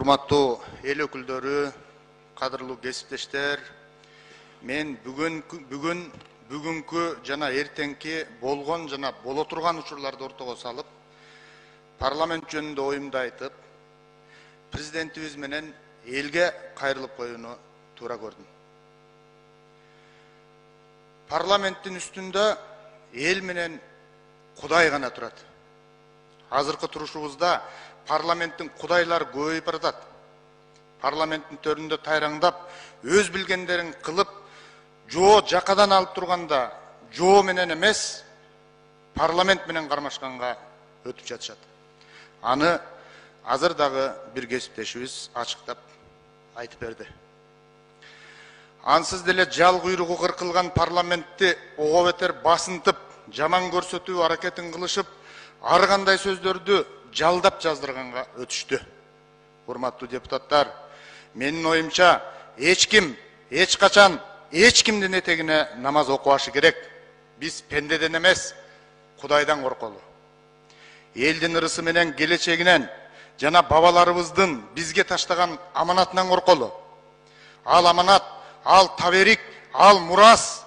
Урматтуу эл өкүлдөрү, кадырлуу кесиптештер, мен бүгүнкү жана эртеңки болгон жана боло турган учурларды ортого салып, парламент жөнүндө оюмду айтып, президентибиз менен элге кайрылып коюуну туура көрдүм. Парламенттин үстүндө эл менен Кудай гана турат. Азыркы турушубузда парламенттин кудайлары көбөйүп баратат. Парламенттин төрүндө тайраңдап, өз билгендерин кылып, жоо жакадан алып турганда, жоо менен эмес, парламент менен кармашканга өтүп жатышат. Аны азыр дагы бир кесиптешибиз ачыктап айтып берди. Ансыз деле жал куйругу кыркылган парламентти ого бетер басынтып, жаман көрсөтүү аракетин кылышып, ар кандай сөздөрдү жалдап жаздырганга өтүштү. Урматтуу депутаттар, менин оюмча эч ким, эч качан, эч кимдин этегине намаз окубашы керек. Биз пендеден эмес, Кудайдан корколу. Элдин ырысы менен келечегинен жана бабаларыбыздын бизге таштаган аманатынан корколу. Ал аманат, ал таберик, ал мурас,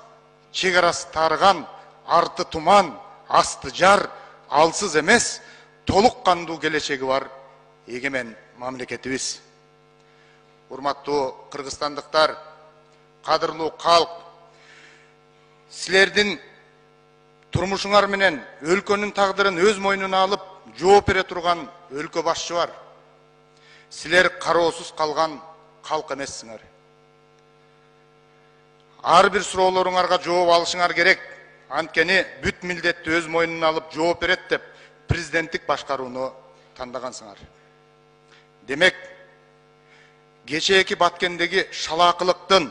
чек арасы тарыган, арты туман, асты жар, алсыз эмес, толук кандуу келечеги бар эгемен мамлекетибиз. Урматтуу кыргызстандыктар, кадырлуу калк, силердин турмушуңар менен өлкөнүн тагдырын өз мойнуна алып, жооп бере турган өлкө башчы бар. Силер кароосуз калган калк эмессиңер. Ар бир суроолоруңарга жооп алышыңар керек. Анткени бүт милдетти өз мойнуна алып жооп берет деп президенттик башкарууну тандагансыңар. Демек, кечээки Баткендеги шалаакылыктын,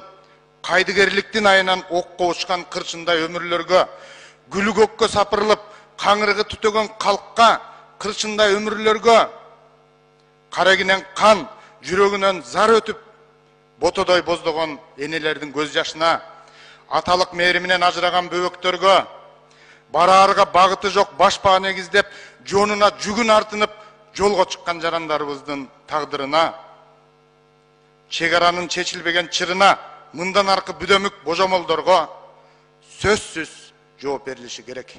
кайдыгерликтин айынан окко учкан кырчындай өмүрлөргө, гүлү көккө сапырылып, каңырыгы түтөгөн калкка, кырчындай өмүрлөргө, карегинен кан, жүрөгүнөн зар өтүп, ботодой боздогон энелердин көз жашына, аталык мээриминен ажыраган бөбөктөргө, бараарга багыты жок башпаа негиздеп, жонуна жүгүн артынып, жолго чыккан жарандарыбыздын тагдырына, чек аранын чечилбеген чырына, мындан аркы бүдөмүк божомолдорго сөзсүз жооп берилиши керек.